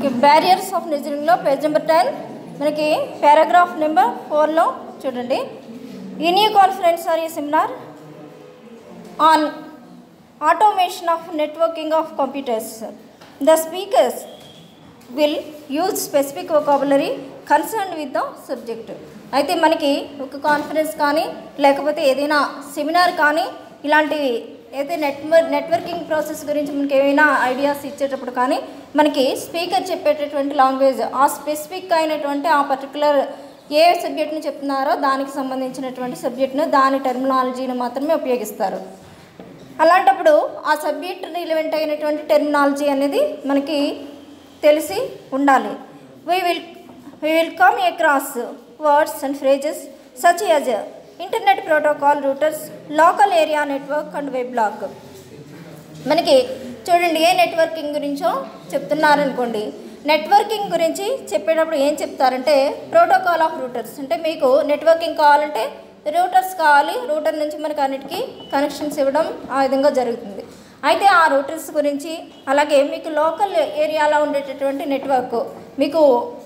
మనకి barriers of లిజనింగ్లో page number 10 మనకి పారాగ్రాఫ్ నెంబర్ 4లో చూడండి. Video conference or a seminar on automation of networking of computers. The speakers will use specific vocabulary concerned with the subject. అయితే మనకి ఒక conference కానీ లేకపోతే ఏదైనా సెమినార్ కానీ ఇలాంటివి అయితే నెట్వర్కింగ్ ప్రాసెస్ గురించి మనకి ఏమైనా ఐడియాస్ ఇచ్చేటప్పుడు కానీ మనకి స్పీకర్ చెప్పేటటువంటి లాంగ్వేజ్ ఆ స్పెసిఫిక్ అయినటువంటి ఆ పర్టికులర్ ఏ సబ్జెక్ట్ని చెప్తున్నారో దానికి సంబంధించినటువంటి సబ్జెక్ట్ను దాని టెర్మినాలజీని మాత్రమే ఉపయోగిస్తారు. అలాంటప్పుడు ఆ సబ్జెక్ట్ రిలవెంట్ అయినటువంటి టెర్మినాలజీ అనేది మనకి తెలిసి ఉండాలి. we will come across words and phrases such as internet protocol routers, local area network and weblog. మనకి చూడండి ఏ నెట్వర్కింగ్ గురించో చెప్తున్నారనుకోండి, నెట్వర్కింగ్ గురించి చెప్పేటప్పుడు ఏం చెప్తారంటే ప్రోటోకాల్ ఆఫ్ రూటర్స్, అంటే మీకు నెట్వర్కింగ్ కావాలంటే రూటర్స్ కావాలి, రూటర్ నుంచి మనకు అన్నిటికీ కనెక్షన్స్ ఇవ్వడం ఆ విధంగా జరుగుతుంది. అయితే ఆ రూటర్స్ గురించి అలాగే మీకు లోకల్ ఏరియాలో ఉండేటటువంటి నెట్వర్క్ మీకు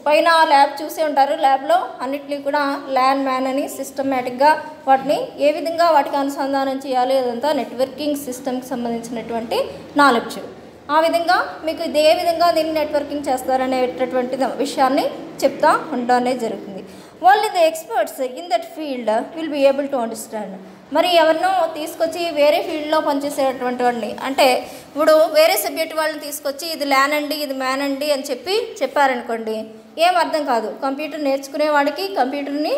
పైన ల్యాబ్ చూసే ఉంటారు, ల్యాబ్లో అన్నిటినీ కూడా ల్యాన్ మ్యాన్ అని సిస్టమేటిక్గా వాటిని ఏ విధంగా వాటికి అనుసంధానం చేయాలి అదంతా నెట్వర్కింగ్ సిస్టమ్కి సంబంధించినటువంటి నాలెడ్జ్. ఆ విధంగా మీకు ఇది ఏ విధంగా దీన్ని నెట్వర్కింగ్ చేస్తారనేటటువంటి విషయాన్ని చెప్తా ఉండడం జరుగుతుంది. Only the experts in that field will be able to understand. మరి ఎవరినో తీసుకొచ్చి వేరే ఫీల్డ్లో పనిచేసేటటువంటి వాడిని, అంటే ఇప్పుడు వేరే సబ్జెక్ట్ వాళ్ళని తీసుకొచ్చి ఇది ల్యాన్ అండి ఇది మ్యాన్ అండి అని చెప్పారనుకోండి, ఏం అర్థం కాదు. కంప్యూటర్ నేర్చుకునే వాడికి కంప్యూటర్ని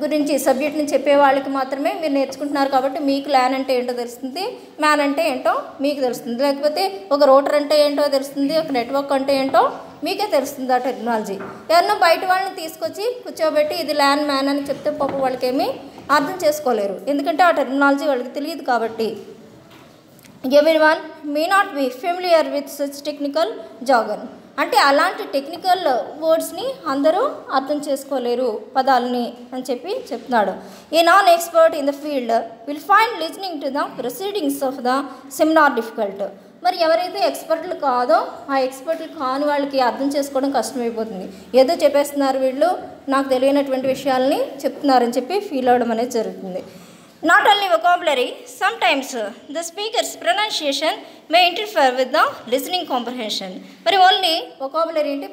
గురించి సబ్జెక్ట్ని చెప్పే వాళ్ళకి మాత్రమే మీరు నేర్చుకుంటున్నారు కాబట్టి మీకు ల్యాన్ అంటే ఏంటో తెలుస్తుంది, మ్యాన్ అంటే ఏంటో మీకు తెలుస్తుంది. లేకపోతే ఒక రూటర్ అంటే ఏంటో తెలుస్తుంది, ఒక నెట్వర్క్ అంటే ఏంటో మీకే తెలుస్తుంది ఆ టెక్నాలజీ. ఎవరినో బయట వాళ్ళని తీసుకొచ్చి కూర్చోబెట్టి ఇది ల్యాన్ మ్యాన్ అని చెప్తే పాప వాళ్ళకి ఏమీ అర్థం చేసుకోలేరు, ఎందుకంటే ఆ టెక్నాలజీ వాళ్ళకి తెలియదు కాబట్టి. Everyone may not be familiar with such technical jargon, అంటే అలాంటి టెక్నికల్ వర్డ్స్ని అందరూ అర్థం చేసుకోలేరు పదాలని అని చెప్తున్నాడు. A non expert in the field will find listening to the proceedings of the seminar difficult. మరి ఎవరైతే ఎక్స్పర్ట్లు కాదో ఆ ఎక్స్పర్ట్లు కాని వాళ్ళకి అర్థం చేసుకోవడం కష్టమైపోతుంది. ఏదో చెప్పేస్తున్నారు వీళ్ళు, నాకు తెలియనటువంటి విషయాలని చెప్తున్నారని చెప్పి ఫీల్ అవ్వడం అనేది జరుగుతుంది. Not only vocabulary, sometimes the speaker's pronunciation may interfere with the listening comprehension. మరి ఓన్లీ vocabulary అంటే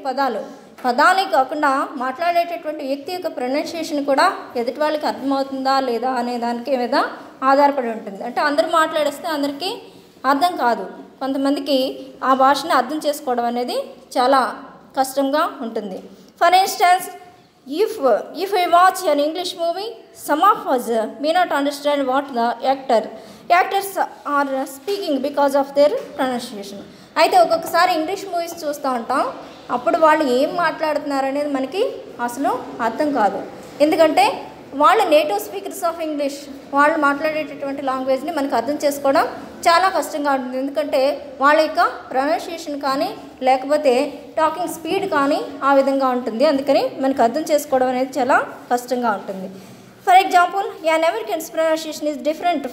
పదాలే కాకుండా మాట్లాడేటటువంటి వ్యక్తి యొక్క ప్రొనౌన్సియేషన్ కూడా ఎదుటి వాళ్ళకి అర్థమవుతుందా లేదా అనే దానికి మీద ఆధారపడి ఉంటుంది. అంటే అందరూ మాట్లాడేస్తే అందరికీ అర్థం కాదు, కొంతమందికి ఆ భాషని అర్థం చేసుకోవడం అనేది చాలా కష్టంగా ఉంటుంది. For instance, if we watch an English movie, some of us may not understand what the actors are speaking because of their pronunciation. అయితే ఒక్కొక్కసారి ఇంగ్లీష్ మూవీస్ చూస్తూ ఉంటాం, అప్పుడు వాళ్ళు ఏం మాట్లాడుతున్నారు అనేది మనకి అసలు అర్థం కాదు, ఎందుకంటే వాళ్ళు నేటివ్ స్పీకర్స్ ఆఫ్ ఇంగ్లీష్, వాళ్ళు మాట్లాడేటటువంటి లాంగ్వేజ్ని మనకు అర్థం చేసుకోవడం చాలా కష్టంగా ఉంటుంది. ఎందుకంటే వాళ్ళ యొక్క ప్రొనౌన్సియేషన్ కానీ లేకపోతే టాకింగ్ స్పీడ్ కానీ ఆ విధంగా ఉంటుంది, అందుకని మనకు అర్థం చేసుకోవడం అనేది చాలా కష్టంగా ఉంటుంది. For example, an Americans pronunciation is different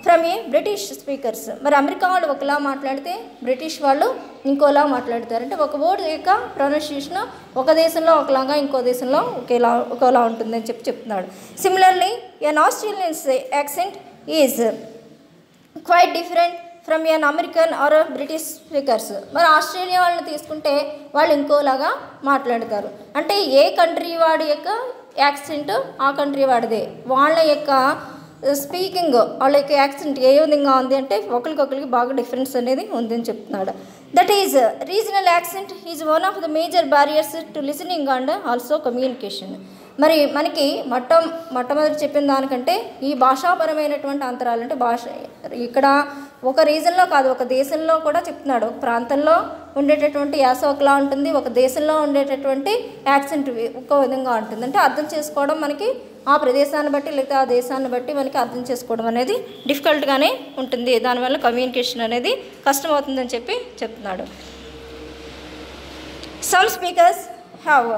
from A British speakers. మరి అమెరికా వాళ్ళు ఒకలా మాట్లాడితే బ్రిటిష్ వాళ్ళు ఇంకోలా మాట్లాడతారు. అంటే ఒక వర్డ్ యొక్క ప్రొనౌన్సియేషన్ ఒక దేశంలో ఒకలాగా ఇంకో దేశంలో ఒకలా ఉంటుందని చెప్తున్నాడు. Similarly, an Australians accent is quite different from an American or British speakers. మరి ఆస్ట్రేలియా వాళ్ళని తీసుకుంటే వాళ్ళు ఇంకోలాగా మాట్లాడతారు. అంటే ఏ కంట్రీ వాడి యొక్క యాక్సెంట్ ఆ కంట్రీ వాడిదే, వాళ్ళ యొక్క స్పీకింగ్ వాళ్ళ యొక్క యాక్సెంట్ ఏ విధంగా ఉంది అంటే ఒకరికొకరికి బాగా డిఫరెన్స్ అనేది ఉందని చెప్తున్నాడు. That is regional accent is one of the major barriers to listening and also communication. మరి మనకి మొట్టమొదటి చెప్పిన దానికంటే ఈ భాషాపరమైనటువంటి అంతరాలు, అంటే భాష ఇక్కడ ఒక రీజన్లో కాదు ఒక దేశంలో కూడా చెప్తున్నాడు. ఒక ప్రాంతంలో ఉండేటటువంటి యాస ఒకలా ఉంటుంది, ఒక దేశంలో ఉండేటటువంటి యాక్సెంట్ ఒక విధంగా ఉంటుంది. అంటే అర్థం చేసుకోవడం మనకి ఆ ప్రదేశాన్ని బట్టి లేకపోతే ఆ దేశాన్ని బట్టి మనకి అర్థం చేసుకోవడం అనేది డిఫికల్ట్గానే ఉంటుంది, దానివల్ల కమ్యూనికేషన్ అనేది కష్టమవుతుందని చెప్తున్నాడు. Some speakers have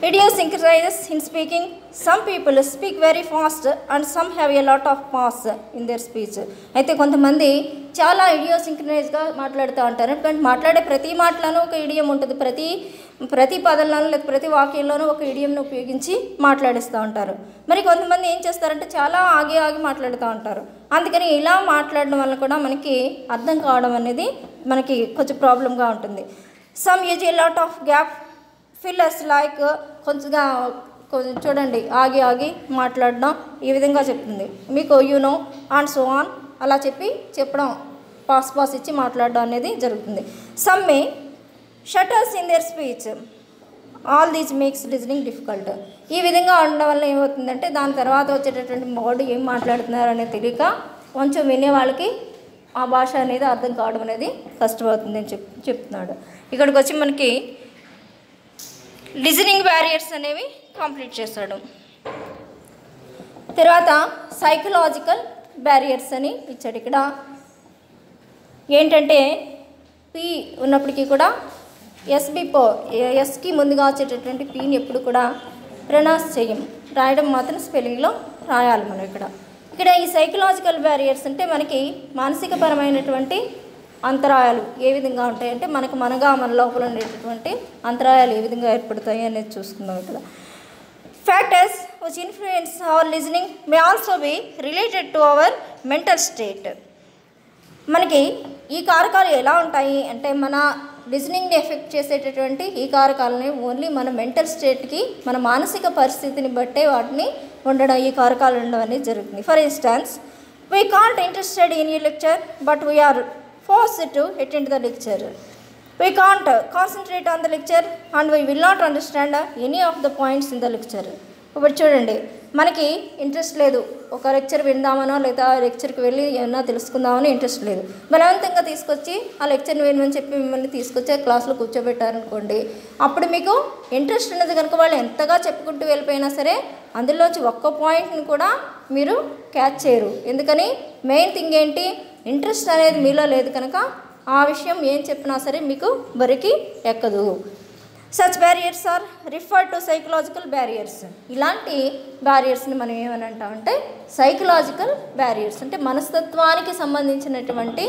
Idiosyncrasies in speaking. Some people speak very fast and some have a lot of pause in their speech. అయితే కొంతమంది చాలా ఇడియోసింక్రనైజ్గా మాట్లాడుతూ ఉంటారు. ఎందుకంటే మాట్లాడే ప్రతి మాటలోనూ ఒక ఇడియం ఉంటుంది. ప్రతి పదంలోనూ లేదా ప్రతి వాక్యంలోనూ ఒక ఇడియంను ఉపయోగించి మాట్లాడిస్తూ ఉంటారు. మరి కొంతమంది ఏం చేస్తారంటే చాలా ఆగి మాట్లాడుతూ ఉంటారు. అందుకని ఇలా మాట్లాడడం వల్ల కూడా మనకి అర్థం కావడం అనేది మనకి కొంచెం ప్రాబ్లంగా ఉంటుంది. Some use a lot of gap fillers like కొంచెం చూడండి ఆగి మాట్లాడడం ఈ విధంగా చెప్తుంది. మీకు యూనో అండ్ సో ఆన్ అలా చెప్పడం పాస్ ఇచ్చి మాట్లాడడం అనేది జరుగుతుంది. Some may shutters in there speech. All these makes listening difficult. ఈ విధంగా ఉండడం వల్ల ఏమవుతుందంటే దాని తర్వాత వచ్చేటటువంటి మోడు ఏం మాట్లాడుతున్నారు అనేది తెలియక కొంచెం వినే వాళ్ళకి ఆ భాష అనేది అర్థం కావడం అనేది కష్టమవుతుంది అని చెప్తున్నాడు. ఇక్కడికి వచ్చి మనకి లిజనింగ్ బ్యారియర్స్ అనేవి కంప్లీట్ చేస్తాడు. తర్వాత సైకలాజికల్ బ్యారియర్స్ అని ఇచ్చాడు. ఇక్కడ ఏంటంటే పి ఉన్నప్పటికీ కూడా ఎస్కి ముందుగా వచ్చేటటువంటి పీని ఎప్పుడు కూడా ప్రొనౌన్స్ చేయం, రాయడం మాత్రం స్పెల్లింగ్లో రాయాలి మనం. ఇక్కడ ఈ సైకలాజికల్ బ్యారియర్స్ అంటే మనకి మానసికపరమైనటువంటి అంతరాయాలు ఏ విధంగా ఉంటాయంటే మన లోపల ఉండేటటువంటి అంతరాయాలు ఏ విధంగా ఏర్పడతాయి అనేది చూసుకుందాం. ఇక్కడ factors which influence our listening may also be related to our mental state. మనకి ఈ కారకాలు ఎలా ఉంటాయి అంటే మన లిజనింగ్ని ఎఫెక్ట్ చేసేటటువంటి ఈ కారకాలని ఓన్లీ మన మెంటల్ స్టేట్కి మన మానసిక పరిస్థితిని బట్టే వాటిని ఉండడం ఈ కారకాలు ఉండడం అనేది జరుగుతుంది. For instance we can't interested in ఈ lecture but we are forced to attend the lecture. We can't concentrate on the lecture and we will not understand any of the points in the lecture. ఇప్పుడు చూడండి మనకి interest లేదు, ఒక lecture విందామనో లేదా లెక్చర్కి వెళ్ళి ఏమన్నా తెలుసుకుందామని ఇంట్రెస్ట్ లేదు. బలవంతంగా తీసుకొచ్చి ఆ లెక్చర్ని వినమని చెప్పి మిమ్మల్ని తీసుకొచ్చి క్లాస్లో కూర్చోబెట్టారనుకోండి, అప్పుడు మీకు ఇంట్రెస్ట్ ఉన్నది కనుక వాళ్ళు ఎంతగా చెప్పుకుంటూ వెళ్ళిపోయినా సరే అందులోంచి ఒక్క పాయింట్ని కూడా మీరు క్యాచ్ చేయరు. ఎందుకని మెయిన్ థింగ్ ఏంటి, ఇంట్రెస్ట్ అనేది మీలో లేదు కనుక ఆ విషయం ఏం చెప్పినా సరే మీకు బరికి ఎక్కదు. Such barriers are referred to psychological barriers. ఇలాంటి బ్యారియర్స్ని మనం ఏమని అంటామంటే సైకలాజికల్ బ్యారియర్స్ అంటే మనస్తత్వానికి సంబంధించినటువంటి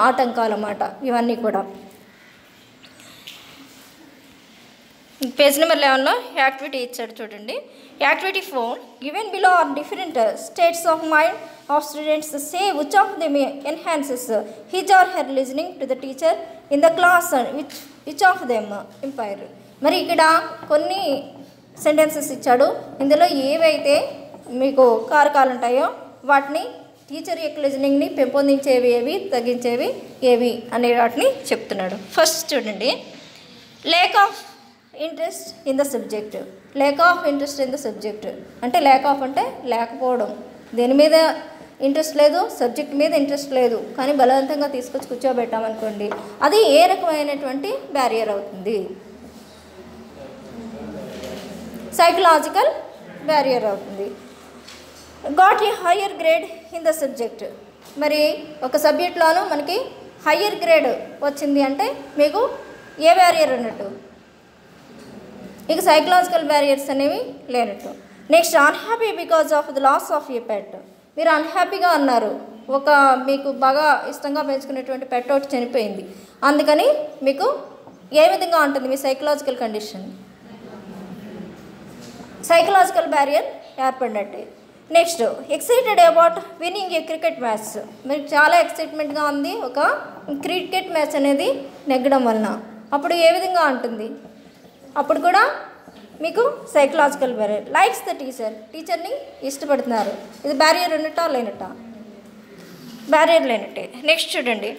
ఆటంకాలు అన్నమాట ఇవన్నీ కూడా. పేజ్ నెంబర్ 11లో యాక్టివిటీ ఇచ్చాడు చూడండి. Activity 4 given below are different states of mind of students say which of them enhances his or her listening to the teacher in the class and which of them impair. మరి ఇక్కడ కొన్ని sentences ఇచ్చాడు. ఇందులో ఏవైతే మీకు కారకాలు ఉంటాయో వాటిని టీచర్ యొక్క లిజనింగ్ని పెంపొందించేవి ఏవి, తగ్గించేవి ఏవి అనే వాటిని చెప్తున్నాడు. ఫస్ట్ చూడండి, lake of interest in the subject. Lake of interest in the subject అంటే లేక్ ఆఫ్ అంటే లేకపోవడం, దేని మీద ఇంట్రెస్ట్ లేదు, సబ్జెక్ట్ మీద ఇంట్రెస్ట్ లేదు కానీ బలవంతంగా తీసుకొచ్చి కూర్చోబెట్టామనుకోండి అది ఏ రకమైనటువంటి బ్యారియర్ అవుతుంది, సైకలాజికల్ బ్యారియర్ అవుతుంది. Got a higher grade in the subject. మరి ఒక సబ్జెక్ట్లోనూ మనకి హయ్యర్ గ్రేడ్ వచ్చింది అంటే మీకు ఏ బ్యారియర్ ఉన్నట్టు, ఇక సైకలాజికల్ బ్యారియర్స్ అనేవి లేనట్టు. Next unhappy because of the loss of a pet. మీరు అన్హ్యాపీగా ఉన్నారు, ఒక మీకు బాగా ఇష్టంగా పెంచుకునేటువంటి పెట్ ఒకటి చనిపోయింది, అందుకని మీకు ఏ విధంగా ఉంటుంది మీ సైకలాజికల్ కండిషన్, సైకలాజికల్ బ్యారియర్ ఏర్పడినట్టే. Next excited about winning a cricket match. మీకు చాలా ఎక్సైట్మెంట్గా ఉంది ఒక క్రికెట్ మ్యాచ్ అనేది నెగ్గడం వలన, అప్పుడు ఏ విధంగా ఉంటుంది, అప్పుడు కూడా మీకు psychological barrier. Likes the teacher. టీచర్ని ఇష్టపడుతున్నారు, ఇది బ్యారియర్ ఉన్నట్టా లేనట్టా, బ్యారియర్ లేనట్టే. నెక్స్ట్ చూడండి,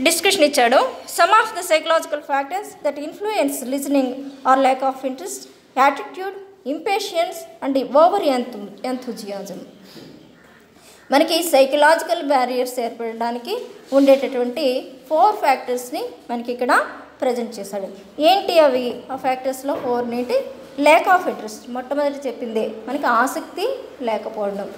డిస్కషన్ ఇచ్చాడు. Some of the psychological factors that influence listening are lack of interest, attitude, impatience and over enthusiasm. మనకి సైకలాజికల్ బ్యారియర్స్ ఏర్పడడానికి ఉండేటటువంటి 4 ఫ్యాక్టర్స్ని మనకి ఇక్కడ ప్రజెంట్ చేశాడు. ఏంటి అవి? ఆ ఫ్యాక్టర్స్లో 4 ఏంటి? ల్యాక్ ఆఫ్ ఇంట్రెస్ట్, మొట్టమొదటి చెప్పింది మనకి ఆసక్తి లేకపోవడం.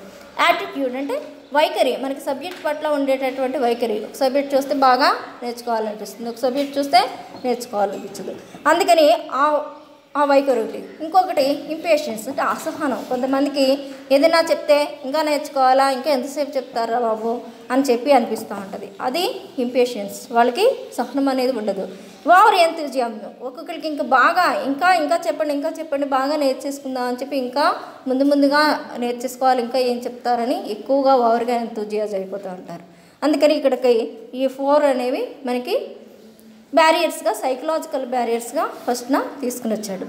యాటిట్యూడ్ అంటే వైఖరి, మనకి సబ్జెక్ట్ పట్ల ఉండేటటువంటి వైఖరి. ఒక సబ్జెక్ట్ చూస్తే బాగా నేర్చుకోవాలనిపిస్తుంది, ఒక సబ్జెక్ట్ చూస్తే నేర్చుకోవాలనిపించదు. అందుకని ఆ ఆ వైఖరి. ఇంకొకటి ఇంపేషెన్స్, అంటే అసహనం. కొంతమందికి ఏదైనా చెప్తే ఇంకా నేర్చుకోవాలా, ఇంకా ఎంతసేపు చెప్తారా బాబు అని చెప్పి అనిపిస్తూ ఉంటుంది. అది ఇంపేషెన్స్. వాళ్ళకి సహనం అనేది ఉండదు. ఓవర్ ఎంతూజియాజం, ఒక్కొక్కరికి ఇంకా బాగా ఇంకా చెప్పండి బాగా నేర్చేసుకుందాం అని చెప్పి ఇంకా ముందుగా నేర్చేసుకోవాలి, ఇంకా ఏం చెప్తారని ఎక్కువగా ఓవర్గా ఎంతూజియాజ్ అయిపోతూ ఉంటారు. అందుకని ఇక్కడికి ఈ 4 అనేవి మనకి బ్యారియర్స్గా, సైకలాజికల్ బ్యారియర్స్గా ఫస్ట్న తీసుకుని వచ్చాడు.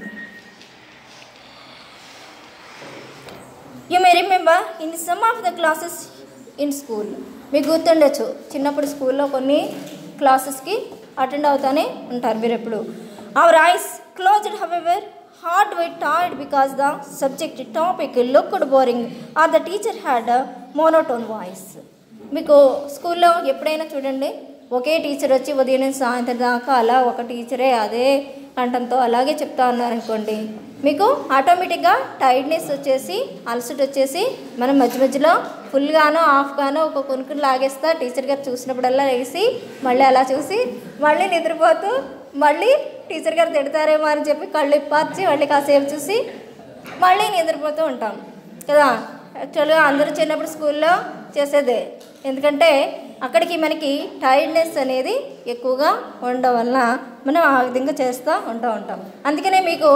You may remember in some of the classes in school. మీకు గుర్తుండొచ్చు, చిన్నప్పుడు స్కూల్లో కొన్ని క్లాసెస్కి అటెండ్ అవుతూనే ఉంటారు మీరు ఎప్పుడు. Our eyes closed however heart why tired because the subject topic looked boring or the teacher had monotone voice. మీకు స్కూల్లో ఎప్పుడైనా చూడండి, ఒకే టీచర్ వచ్చి ఉదయం నుంచి సాయంత్రం దాకా అలా ఒక టీచరే అదే కంఠంతో అలాగే చెప్తా ఉన్నారనుకోండి, మీకు ఆటోమేటిక్గా టైర్డ్నెస్ వచ్చేసి, అలసట వచ్చేసి మనం మధ్యలో ఫుల్గానో హాఫ్గానో ఒక కొనుక్కుని లాగేస్తా. టీచర్ గారు చూసినప్పుడల్లా వేసి మళ్ళీ అలా చూసి మళ్ళీ నిద్రపోతూ మళ్ళీ టీచర్ గారు తిడతారేమో అని చెప్పి కళ్ళు ఇప్పార్చి మళ్ళీ కాసేపు చూసి మళ్ళీ నిద్రపోతూ ఉంటాం కదా. యాక్చువల్గా అందరూ చిన్నప్పుడు స్కూల్లో చేసేదే. ఎందుకంటే అక్కడికి మనకి టైర్డ్నెస్ అనేది ఎక్కువగా ఉండడం వల్ల మనం ఆ విధంగా చేస్తూ ఉంటాం. అందుకనే మీకు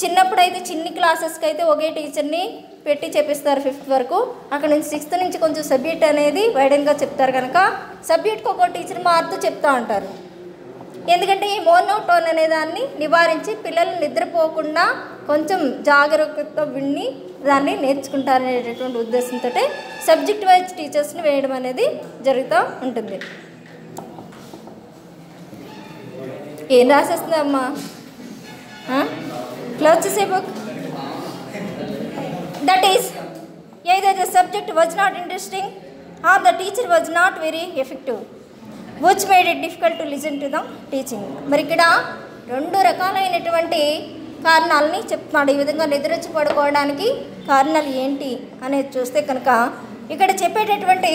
చిన్నప్పుడైతే చిన్ని క్లాసెస్కి అయితే ఒకే టీచర్ని పెట్టి చెప్పిస్తారు 5th వరకు. అక్కడ నుంచి 6th నుంచి కొంచెం సబ్జెక్ట్ అనేది వైడన్గా చెప్తారు కనుక సబ్జెక్ట్కి ఒక్కో టీచర్ మారుతూ చెప్తూ ఉంటారు. ఎందుకంటే ఈ మోనోటోన్ అనే దాన్ని నివారించి పిల్లలు నిద్రపోకుండా కొంచెం జాగ్రత్తతో విని దాన్ని నేర్చుకుంటారనేటటువంటి ఉద్దేశంతో సబ్జెక్ట్ వైజ్ టీచర్స్ని వేయడం అనేది జరుగుతూ ఉంటుంది. ఏం రాసేస్తుందమ్మా? క్లోజ్ చేసే book. That is either the subject was not interesting or the teacher was not very effective, which made it difficult to listen to the teaching. మరి ఇక్కడ 2 రకాలైనటువంటి కారణాలని చెప్తున్నాడు. ఈ విధంగా నిద్రొచ్చి పడుకోవడానికి కారణాలు ఏంటి అనేది చూస్తే కనుక ఇక్కడ చెప్పేటటువంటి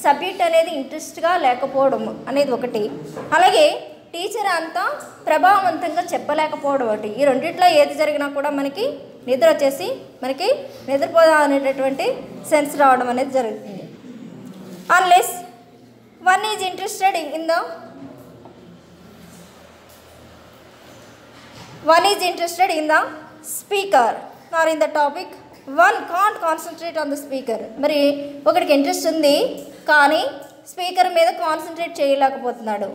సబ్జెక్ట్ అనేది ఇంట్రెస్ట్గా లేకపోవడం అనేది ఒకటి, అలాగే టీచర్ అంతా ప్రభావవంతంగా చెప్పలేకపోవడం ఒకటి. ఈ రెండిట్లో ఏది జరిగినా కూడా మనకి నిద్ర వచ్చేసి మనకి నిద్రపోదాం అనేటటువంటి సెన్స్ రావడం అనేది జరుగుతుంది. Unless one is interested in the speaker or in the topic, one can't concentrate on the speaker. మరి ఒకడికి ఇంట్రెస్ట్ ఉంది కానీ స్పీకర్ మీద కాన్సన్ట్రేట్ చేయలేకపోతున్నాడు.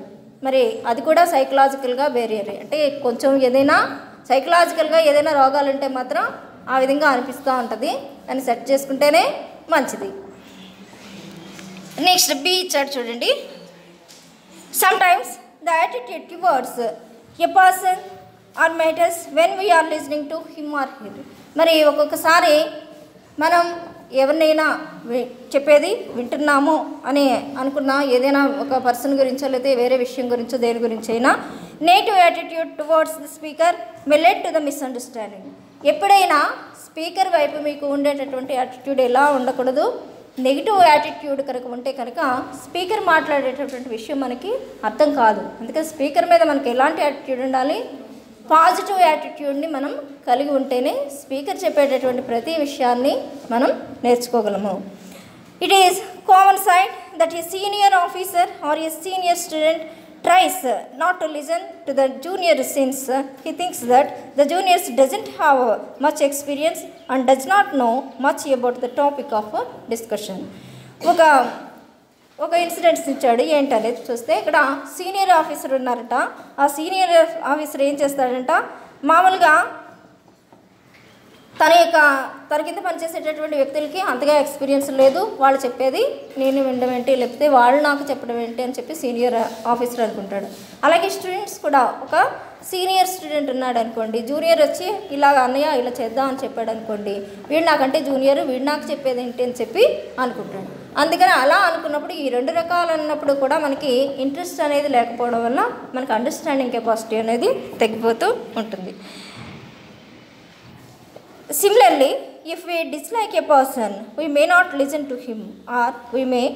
మరి అది కూడా సైకలాజికల్గా బేరియర్. అంటే కొంచెం ఏదైనా సైకలాజికల్గా ఏదైనా రోగాలు ఉంటే మాత్రం ఆ విధంగా అనిపిస్తూ ఉంటుంది. దాన్ని సెట్ చేసుకుంటేనే మంచిది. నెక్స్ట్ బి ఇచ్చాడు చూడండి. Sometimes the attitude towards a person or matters when we're listening to him or her. మరి ఒక్కొక్కసారి మనం ఎవరినైనా చెప్పేది వింటున్నాము అని అనుకున్నా, ఏదైనా ఒక పర్సన్ గురించో లేకపోతే వేరే విషయం గురించో దేని గురించి అయినా negative attitude towards the speaker May led to the misunderstanding. ఎప్పుడైనా స్పీకర్ వైపు మీకు ఉండేటటువంటి యాటిట్యూడ్ ఎలా ఉండకూడదు, నెగిటివ్ యాటిట్యూడ్ కనుక ఉంటే కనుక స్పీకర్ మాట్లాడేటటువంటి విషయం మనకి అర్థం కాదు. అందుకని స్పీకర్ మీద మనకి ఎలాంటి యాటిట్యూడ్ ఉండాలి? పాజిటివ్ యాటిట్యూడ్ని మనం కలిగి ఉంటేనే స్పీకర్ చెప్పేటటువంటి ప్రతి విషయాన్ని మనం నేర్చుకోగలము. It is common side that a senior officer or a senior student tries not to listen to the junior since he thinks that the juniors doesn't have much experience and does not know much about the topic of discussion. ఒక incidents ఇచ్చాడు. ఏంటనేది చూస్తే ఇక్కడ senior officer ఉన్నారట. ఆ senior officer ఏం చేస్తాడంట, మామూలుగా తన కింద పనిచేసేటటువంటి వ్యక్తులకి అంతగా ఎక్స్పీరియన్స్ లేదు, వాళ్ళు చెప్పేది నేను వినడం ఏంటి లేకపోతే వాళ్ళు నాకు చెప్పడం ఏంటి అని చెప్పి సీనియర్ ఆఫీసర్ అనుకుంటాడు. అలాగే స్టూడెంట్స్ కూడా ఒక సీనియర్ స్టూడెంట్ ఉన్నాడు అనుకోండి, జూనియర్ వచ్చి ఇలాగ అన్నయ్య ఇలా చేద్దాం అని చెప్పాడు అనుకోండి, వీడు నాకంటే జూనియర్, వీడు నాకు చెప్పేది ఏంటి అని చెప్పి అనుకుంటాడు. అందుకని అలా అనుకున్నప్పుడు ఈ 2 రకాలు అన్నప్పుడు కూడా మనకి ఇంట్రెస్ట్ అనేది లేకపోవడం వల్ల మనకి అండర్స్టాండింగ్ కెపాసిటీ అనేది తగ్గిపోతూ ఉంటుంది. Similarly, if we dislike a person, we may not listen to him or we may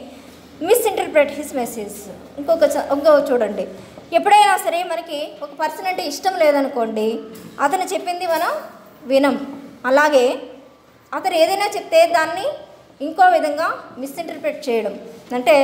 misinterpret his message. ఇంకో చూడండి, ఎప్పుడైనా సరే మనకి ఒక పర్సన్ అంటే ఇష్టం లేదనుకోండి, అతను చెప్పింది మనం వినం. అలాగే అతను ఏదైనా చెప్తే దాన్ని ఇంకో విధంగా మిస్ఇంటర్ప్రెట్ చేయడం, అంటే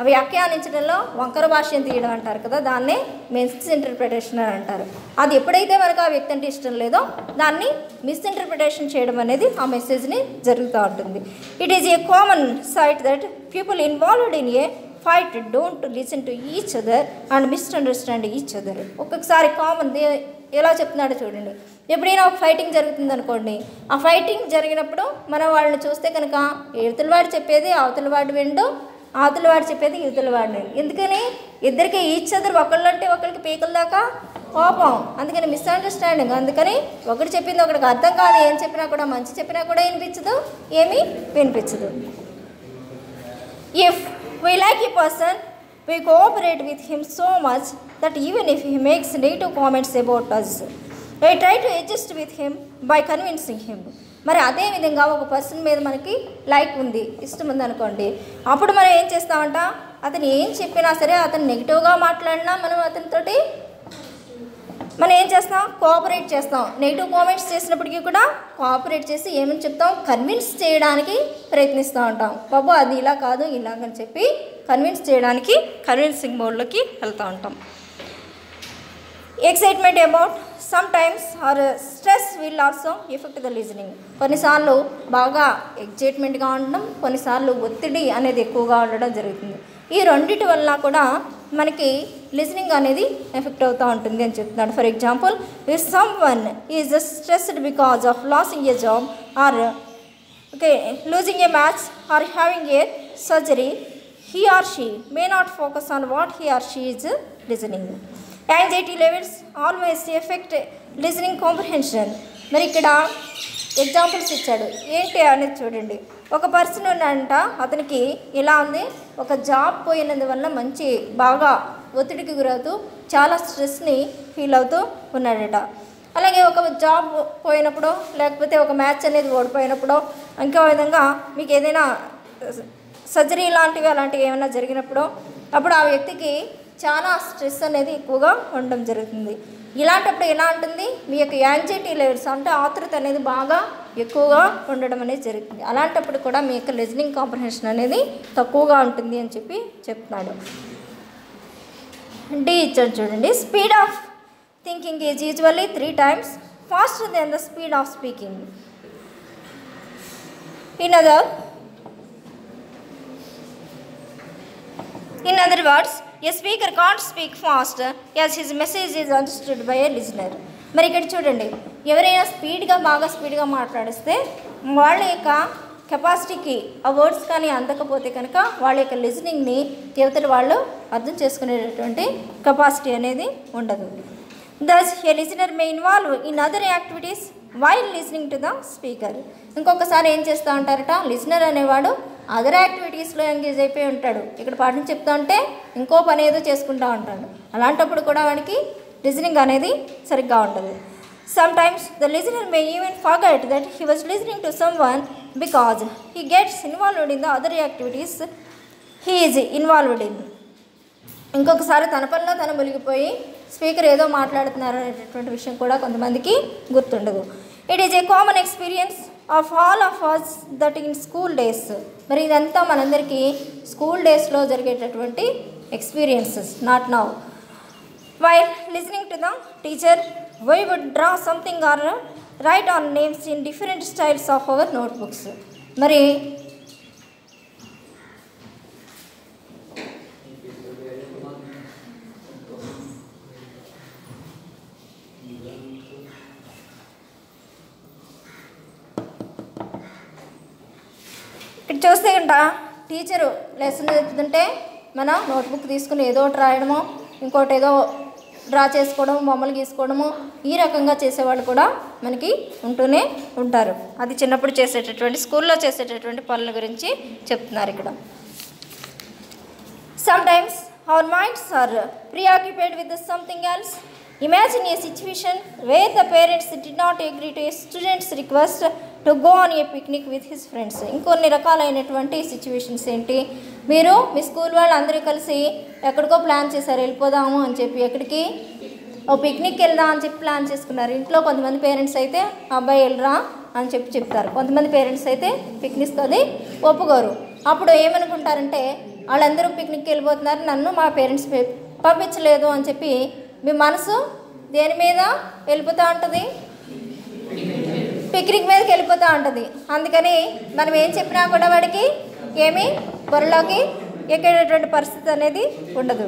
వ్యాఖ్యానించడంలో వంకర భాష్యం తీయడం అంటారు కదా, దాన్నే మిస్ఇంటర్ప్రిటేషన్ అని అంటారు. అది ఎప్పుడైతే మనకు ఆ వ్యక్తి అంటే ఇష్టం లేదో దాన్ని మిస్ఇంటర్ప్రిటేషన్ చేయడం అనేది ఆ మెసేజ్ని జరుగుతూ ఉంటుంది. It is a common sight that people involved in a fight don't listen to each other and misunderstand each other. ఒక్కొక్కసారి కామన్ ఎలా చెప్తున్నాడో చూడండి. ఎప్పుడైనా ఒక ఫైటింగ్ జరుగుతుంది అనుకోండి, ఆ ఫైటింగ్ జరిగినప్పుడు మనం వాళ్ళని చూస్తే కనుక ఇవతల వాడు చెప్పేది అవతల వాడు విండు, అవతల వాడు చెప్పేది ఇవతల వాడు విండు. ఎందుకని ఇద్దరికి ఈచ్ అదర్ ఒకళ్ళంటే ఒకరికి పీకల దాకా కోపం, అందుకని మిస్అండర్స్టాండింగ్. అందుకని ఒకటి చెప్పింది ఒకటికి అర్థం కాదు, ఏం చెప్పినా కూడా, మంచి చెప్పినా కూడా వినిపించదు, ఏమీ వినిపించదు. If we like a person, we cooperate with him so much that even if he makes negative comments about us, we try to adjust with him by convincing him. మరి అదేవిధంగా ఒక పర్సన్ మీద మనకి లైక్ ఉంది, ఇష్టం ఉంది అనుకోండి, అప్పుడు మనం ఏం చేస్తామంట, అతను ఏం చెప్పినా సరే, అతను నెగిటివ్గా మాట్లాడినా మనం అతనితోటి మనం ఏం చేస్తాం, కోఆపరేట్ చేస్తాం. నెగిటివ్ కామెంట్స్ చేసినప్పటికీ కూడా కోఆపరేట్ చేసి ఏమని చెప్తాం, కన్విన్స్ చేయడానికి ప్రయత్నిస్తూ ఉంటాం. బాబు అది ఇలా కాదు ఇలాగని చెప్పి కన్విన్స్ చేయడానికి కన్విన్సింగ్ మోడ్లోకి వెళ్తూ ఉంటాం. Excitement about some times or stress will also affect the listening. కొన్నిసార్లు బాగా ఎక్సైట్మెంట్గా ఉండడం, కొన్నిసార్లు ఒత్తిడి అనేది ఎక్కువగా ఉండడం జరుగుతుంది. ఈ రెండింటి వల్ల కూడా మనకి లిజనింగ్ అనేది ఎఫెక్ట్ అవుతూ ఉంటుంది అని చెప్తున్నాడు. For example, if some one is stressed because of losing a job or losing a match or having a surgery, he or she may not focus on what he or she is listening. Anxiety levels always affect listening comprehension. మరి ఇక్కడ examples ఇచ్చాడు, ఏంటి అనేది చూడండి. ఒక person ఉన్నాడంట, అతనికి ఎలా ఉంది, ఒక జాబ్ పోయినందువల్ల మంచి బాగా ఒత్తిడికి గురవుతూ చాలా స్ట్రెస్ని ఫీల్ అవుతూ ఉన్నాడట. అలాగే ఒక జాబ్ పోయినప్పుడు, లేకపోతే ఒక మ్యాచ్ అనేది ఓడిపోయినప్పుడు, ఇంకో విధంగా మీకు ఏదైనా సర్జరీ అలాంటివి ఏమైనా జరిగినప్పుడు, అప్పుడు ఆ వ్యక్తికి చాలా స్ట్రెస్ అనేది ఎక్కువగా ఉండడం జరుగుతుంది. ఇలాంటప్పుడు ఎలా ఉంటుంది, మీ యొక్క యాంగ్జైటీ లెవెల్స్ అంటే ఆతృత అనేది బాగా ఎక్కువగా ఉండడం అనేది జరుగుతుంది. అలాంటప్పుడు కూడా మీ యొక్క లిజనింగ్ కాంప్రహెన్షన్ అనేది తక్కువగా ఉంటుంది అని చెప్పి చెప్తున్నాడు. డి ఇచ్చాడు చూడండి. Speed of thinking is usually 3 times faster than the speed of speaking. In other words, a speaker can't speak fast as his message is understood by a listener. మరి ఇక్కడ చూడండి, ఎవరైనా బాగా స్పీడ్గా మాట్లాడిస్తే వాళ్ళ యొక్క కెపాసిటీకి ఆ వర్డ్స్ కానీ అందకపోతే కనుక వాళ్ళ యొక్క లిజనింగ్ని యువతలు వాళ్ళు అర్థం చేసుకునేటటువంటి కెపాసిటీ అనేది ఉండదు. Thus, a listener may involve in other activities while listening to the speaker. ఇంకొకసారి ఏం చేస్తూ ఉంటారట, లిజనర్ అనేవాడు అదర్ యాక్టివిటీస్లో ఎంగేజ్ అయిపోయి ఉంటాడు. ఇక్కడ పాఠం చెప్తా ఉంటే ఇంకో పని ఏదో చేసుకుంటూ ఉంటాడు. అలాంటప్పుడు కూడా వాడికి లిజనింగ్ అనేది సరిగ్గా ఉండదు. Sometimes the listener may even forget that he was listening to someone because he gets involved in the other activities he is involved in. ఇంకొకసారి తన పనిలో తను మునిగిపోయి స్పీకర్ ఏదో మాట్లాడుతున్నారు అనేటటువంటి విషయం కూడా కొంతమందికి గుర్తుండదు. It is a common experience of all of us that in school days. మరి ఇదంతా మనందరికీ స్కూల్ డేస్లో జరిగేటటువంటి experiences, not now. While listening to the teacher why would draw something or write on names in different styles of our notebooks. మరి ఇక్కడ చూస్తే కంట teacher lesson చెప్తుంటే మనం నోట్బుక్ తీసుకుని ఏదో ఒకటి రాయడమో, ఇంకోటి ఏదో డ్రా చేసుకోవడము, బొమ్మలు గీసుకోవడము, ఈ రకంగా చేసేవాళ్ళు కూడా మనకి ఉంటూనే ఉంటారు. అది చిన్నప్పుడు చేసేటటువంటి స్కూల్లో చేసేటటువంటి పనుల గురించి చెప్తున్నారు ఇక్కడ. Sometimes our minds are preoccupied with something else. Imagine a situation where the parents did not agree to a student's request to go on a picnic with his friends. ఇంకొన్ని రకాలైనటువంటి సిచ్యువేషన్స్ ఏంటి, మీరు మీ స్కూల్ వాళ్ళు అందరూ కలిసి ఎక్కడికో plan చేశారు, వెళ్ళిపోదాము అని చెప్పి. ఎక్కడికి? ఓ పిక్నిక్ వెళ్దాం అని చెప్పి ప్లాన్ చేసుకున్నారు. ఇంట్లో కొంతమంది పేరెంట్స్ అయితే అబ్బాయి వెళ్ళరా అని చెప్పి చెప్తారు, కొంతమంది పేరెంట్స్ అయితే పిక్నిక్ అది ఒప్పుకోరు. అప్పుడు ఏమనుకుంటారంటే వాళ్ళందరూ పిక్నిక్కి వెళ్ళిపోతున్నారు, నన్ను మా పేరెంట్స్ పంపించలేదు అని చెప్పి మీ మనసు దేని మీద వెళ్ళిపోతూ ఉంటుంది? పిక్నిక్ మీదకి వెళ్ళిపోతూ ఉంటుంది. అందుకని మనం ఏం చెప్పినా కూడా వాడికి ఏమీ బుర్రలోకి ఎక్కేటటువంటి పరిస్థితి అనేది ఉండదు.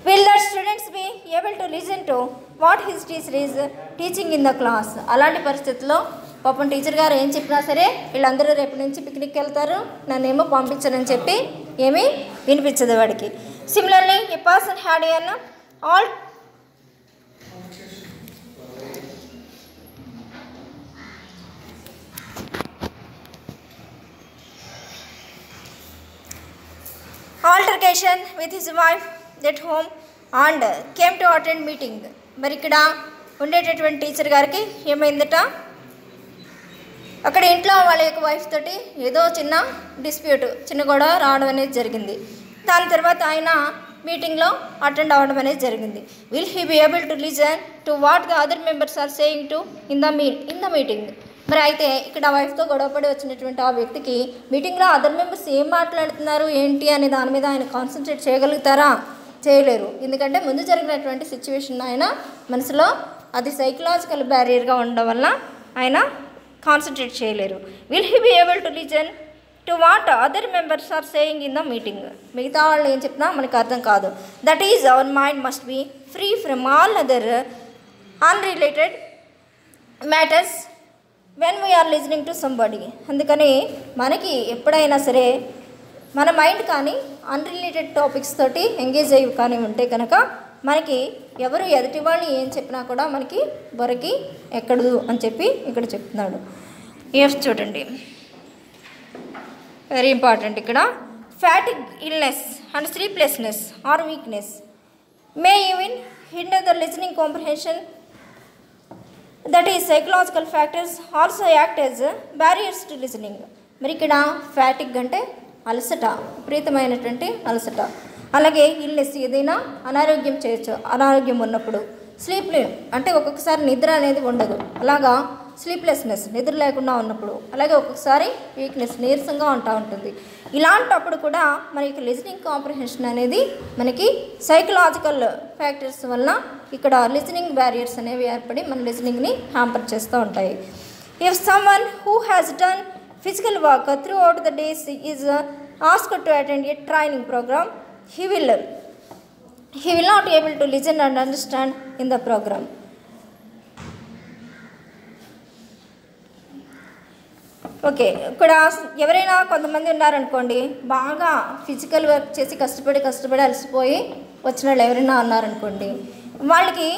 Will the students be able to listen to what his teacher is teaching in the class? అలాంటి పరిస్థితుల్లో పాపం టీచర్ గారు ఏం చెప్పినా సరే వీళ్ళందరూ రేపు నుంచి పిక్నిక్కి వెళ్తారు, నన్నేమో పంపించనని చెప్పి ఏమీ వినిపించదు వాడికి. Similarly A person had an all altercation with his wife at home and came to attend meeting. మరి ఇక్కడ ఉండేటటువంటి టీచర్ గారికి ఏమైందట, అక్కడ ఇంట్లో వాళ్ళ యొక్క వైఫ్ తోటి ఏదో చిన్న డిస్ప్యూట్, చిన్న గొడవ రావడం అనేది జరిగింది. దాని తర్వాత ఆయన మీటింగ్లో అటెండ్ అవ్వడం అనేది జరిగింది. Will he be able to listen to what the other members are saying to in the meeting. మరి అయితే ఇక్కడ వైఫ్తో గొడవపడి వచ్చినటువంటి ఆ వ్యక్తికి మీటింగ్లో అదర్ మెంబర్స్ ఏం మాట్లాడుతున్నారు ఏంటి అనే దాని మీద ఆయన కాన్సన్ట్రేట్ చేయగలుగుతారా? చేయలేరు. ఎందుకంటే ముందు జరిగినటువంటి సిచ్యువేషన్ ఆయన మనసులో అది సైకలాజికల్ బ్యారియర్గా ఉండడం వల్ల ఆయన కాన్సన్ట్రేట్ చేయలేరు. Will he be able to listen to what other members are saying in the meeting. మిగతా వాళ్ళు ఏం చెప్పినా మనకు అర్థం కాదు. That is our mind must be free from all other unrelated matters when we're listening to somebody. అందుకని మనకి ఎప్పుడైనా సరే మన మైండ్ కానీ అన్రిలేటెడ్ టాపిక్స్ తోటి ఎంగేజ్ అయ్యి కానీ ఉంటే కనుక మనకి ఎవరు ఎదుటి వాళ్ళు ఏం చెప్పినా కూడా మనకి బొరకి ఎక్కడదు అని చెప్పి ఇక్కడ చెప్తున్నాడు. ఎఫ్ చూడండి, వెరీ ఇంపార్టెంట్. ఇక్కడ fatigue, illness and sleeplessness or weakness may even hinder the listening comprehension. That is psychological factors also act as barriers to listening. మరి ఇక్కడ ఫ్యాటిగ్ అంటే అలసట, విపరీతమైనటువంటి అలసట. అలాగే ఇల్నెస్, ఏదైనా అనారోగ్యం చేయొచ్చు, అనారోగ్యం ఉన్నప్పుడు. స్లీప్ అంటే ఒక్కొక్కసారి నిద్ర అనేది ఉండదు, అలాగా స్లీప్లెస్నెస్, నిద్ర లేకుండా ఉన్నప్పుడు. అలాగే ఒక్కొక్కసారి వీక్నెస్, నీరసంగా ఉంటుంది. ఇలాంటప్పుడు కూడా మనకి లిజనింగ్ కాంప్రహెన్షన్ అనేది మనకి సైకలాజికల్ ఫ్యాక్టర్స్ వల్ల ఇక్కడ లిజనింగ్ బ్యారియర్స్ అనేవి ఏర్పడి మన లిజనింగ్ని హ్యాంపర్ చేస్తూ ఉంటాయి. If someone who has done physical work throughout the days is asked to attend a training program, he will not be able to listen and understand in the program. Okay, ఇక్కడ ఎవరైనా కొంతమంది ఉన్నారనుకోండి, బాగా physical work చేసి కష్టపడి అలసిపోయి వచ్చిన వాళ్ళు ఎవరైనా ఉన్నారనుకోండి, వాళ్ళకి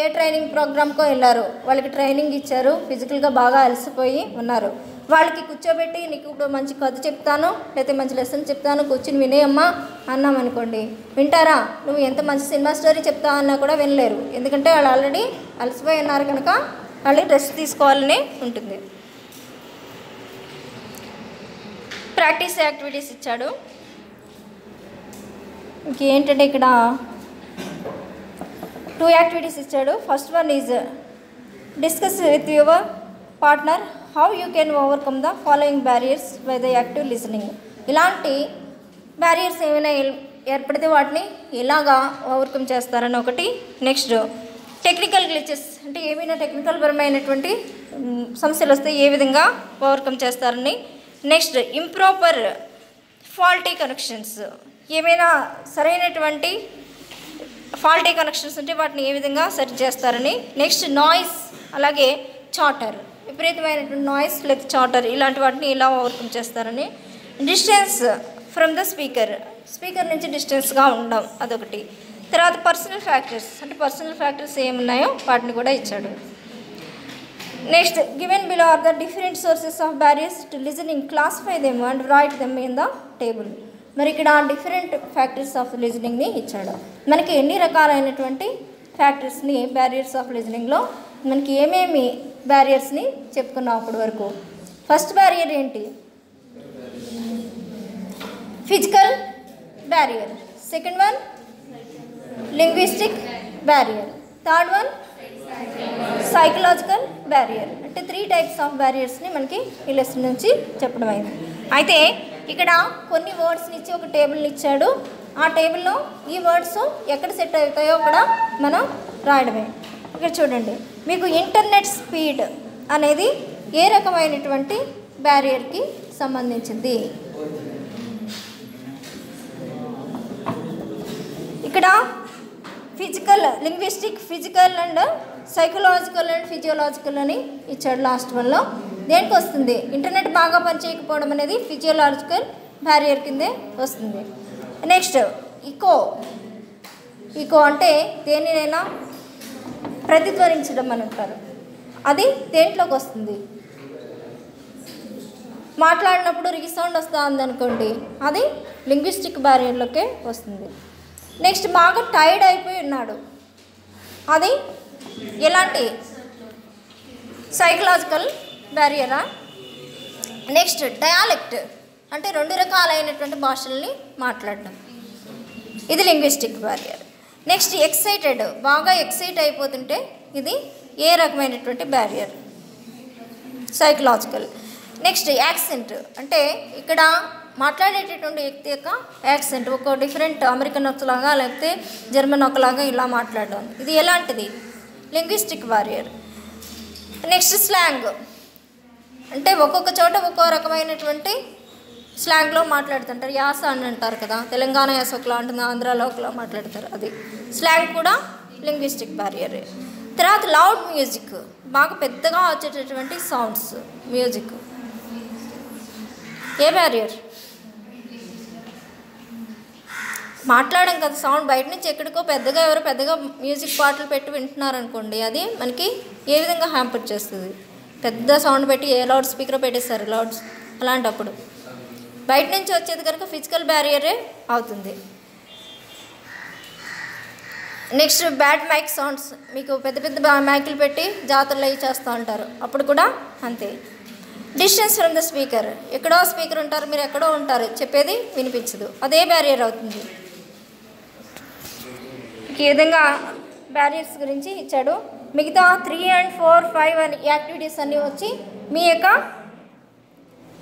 ఏ ట్రైనింగ్ ప్రోగ్రామ్కో వెళ్ళారు, వాళ్ళకి ట్రైనింగ్ ఇచ్చారు, ఫిజికల్గా బాగా అలసిపోయి ఉన్నారు. వాళ్ళకి కూర్చోబెట్టి నీకు ఇప్పుడు మంచి కథ చెప్తాను, లేకపోతే మంచి లెసన్ చెప్తాను, కూర్చుని వినేయమ్మా అన్నామనుకోండి, వింటారా? నువ్వు ఎంత మంచి సినిమా స్టోరీ చెప్తా అన్నా కూడా వినలేరు. ఎందుకంటే వాళ్ళు ఆల్రెడీ అలసిపోయి ఉన్నారు కనుక వాళ్ళకి రెస్ట్ తీసుకోవాలని ఉంటుంది. ప్రాక్టీస్ యాక్టివిటీస్ ఇచ్చాడు. ఇంకేంటంటే ఇక్కడ 2 యాక్టివిటీస్ ఇచ్చాడు. First one is discuss with your partner how you can overcome the following barriers by the active listening. ఇలాంటి బ్యారియర్స్ ఏమైనా ఏర్పడితే వాటిని ఎలాగా ఓవర్కమ్ చేస్తారని ఒకటి. నెక్స్ట్ టెక్నికల్ గ్లిచెస్, అంటే ఏమైనా టెక్నికల్ పరమైనటువంటి సమస్యలు వస్తే ఏ విధంగా ఓవర్కమ్ చేస్తారని. నెక్స్ట్ ఇంప్రాపర్ ఫాల్టీ కనెక్షన్స్, ఏమైనా సరైనటువంటి ఫాల్టీ కనెక్షన్స్ ఉంటే వాటిని ఏ విధంగా సరి చేస్తారని. నెక్స్ట్ నాయిస్, అలాగే చాటర్, విపరీతమైనటువంటి నాయిస్ లేదా చాటర్ ఇలాంటి వాటిని ఎలా ఓవర్కమ్ చేస్తారని. డిస్టెన్స్ ఫ్రమ్ ద స్పీకర్ నుంచి డిస్టెన్స్గా ఉండడం అదొకటి. తర్వాత పర్సనల్ ఫ్యాక్టర్స్, అంటే పర్సనల్ ఫ్యాక్టర్స్ ఏమున్నాయో వాటిని కూడా ఇచ్చాడు. Next given below are the different sources of barriers to listening, classify them and write them in the table. మరి ఇక్కడ డిఫరెంట్ ఫ్యాక్టర్స్ ఆఫ్ లిజనింగ్ని ఇచ్చాడు. మనకి ఎన్ని రకాలైనటువంటి ఫ్యాక్టర్స్ని బ్యారియర్స్ ఆఫ్ లిజనింగ్లో మనకి ఏమేమి బ్యారియర్స్ని చెప్పుకున్నాం అప్పటి వరకు. ఫస్ట్ బ్యారియర్ ఏంటి? Physical barrier, second one linguistic barrier, third one psychological barrier. అంటే 3 టైప్స్ ఆఫ్ బ్యారియర్స్ని మనకి ఈ లెసన్ నుంచి చెప్పడం అయింది. అయితే ఇక్కడ కొన్ని వర్డ్స్ని ఇచ్చి ఒక టేబుల్ని ఇచ్చాడు. ఆ టేబుల్లో ఈ వర్డ్స్ ఎక్కడ సెట్ అవుతాయో కూడా మనం రాయడమే. ఇక్కడ చూడండి, మీకు ఇంటర్నెట్ స్పీడ్ అనేది ఏ రకమైనటువంటి బ్యారియర్కి సంబంధించింది. ఇక్కడ physical, linguistic, physical and psychological and physiological అని ఇచ్చాడు లాస్ట్ వన్లో. దేనికి వస్తుంది? ఇంటర్నెట్ బాగా పనిచేయకపోవడం అనేది ఫిజియోలాజికల్ బ్యారియర్ కిందే వస్తుంది. నెక్స్ట్ ఇకో. ఇకో అంటే దేనినైనా ప్రతిధ్వనించడం అని అంటారు. అది దేంట్లోకి వస్తుంది? మాట్లాడినప్పుడు రీసౌండ్ వస్తూ ఉందనుకోండి, అది లింగ్విస్టిక్ బ్యారియర్లోకే వస్తుంది. నెక్స్ట్ బాగా టైర్డ్ అయిపోయి ఉన్నాడు, అది ఎలాంటి? సైకలాజికల్ బ్యారియరా? నెక్స్ట్ డయాలెక్ట్ అంటే 2 రకాలైనటువంటి భాషల్ని మాట్లాడడం, ఇది లింగ్విస్టిక్ బ్యారియర్. నెక్స్ట్ ఎక్సైటెడ్, బాగా ఎక్సైట్ అయిపోతుంటే ఇది ఏ రకమైనటువంటి బ్యారియర్? సైకలాజికల్. నెక్స్ట్ యాక్సెంట్ అంటే ఇక్కడ మాట్లాడేటటువంటి వ్యక్తి యొక్క యాక్సెంట్, ఒక డిఫరెంట్ అమెరికన్ ఒకలాగా లేకపోతే జర్మన్ ఒకలాగా ఇలా మాట్లాడడం, ఇది ఎలాంటిది? Linguistic barrier. నెక్స్ట్ స్లాంగ్ అంటే ఒక్కొక్క చోట ఒక్కో రకమైనటువంటి స్లాంగ్లో మాట్లాడుతుంటారు. యాస అని అంటారు కదా, తెలంగాణ యాస ఒకలా ఉంటుంది, ఆంధ్రాలో ఒకలా మాట్లాడతారు, అది స్లాంగ్ కూడా లింగ్విస్టిక్ బ్యారియర్. తర్వాత లౌడ్ మ్యూజిక్, బాగా పెద్దగా వచ్చేటటువంటి సౌండ్స్, మ్యూజిక్ ఏ బ్యారియర్? మాట్లాడడం కదా, సౌండ్ బయట నుంచి ఎక్కడికో పెద్దగా ఎవరో పెద్దగా మ్యూజిక్ పాటలు పెట్టి వింటున్నారనుకోండి, అది మనకి ఏ విధంగా హ్యాంపర్ చేస్తుంది? పెద్ద సౌండ్ పెట్టి ఏ లౌడ్ స్పీకర్ పెట్టేస్తారు లౌడ్స్, అలాంటప్పుడు బయట నుంచి వచ్చేది కనుక ఫిజికల్ బ్యారియరే అవుతుంది. నెక్స్ట్ బ్యాడ్ మైక్ సౌండ్స్, మీకు పెద్ద పెద్ద మైకులు పెట్టి జాతరలు అవి చేస్తూ ఉంటారు, అప్పుడు కూడా అంతే. డిస్టెన్స్ ఫ్రమ్ ద స్పీకర్, ఎక్కడో స్పీకర్ ఉంటారు, మీరు ఎక్కడో ఉంటారు, చెప్పేది వినిపించదు, అదే బ్యారియర్ అవుతుంది. ఈ విధంగా బ్యారియర్స్ గురించి ఇచ్చాడు. మిగతా 3 and 4, 5 అని యాక్టివిటీస్ అన్నీ వచ్చి మీ యొక్క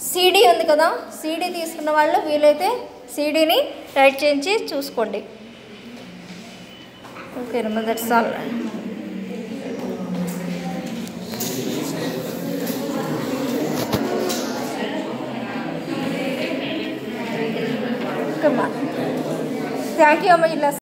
సీడీ ఉంది కదా, సీడీ తీసుకున్న వాళ్ళు వీలైతే సీడీని రైట్ చేయించి చూసుకోండి. Okay, that's all. Thank you అమ్మ. ఇలా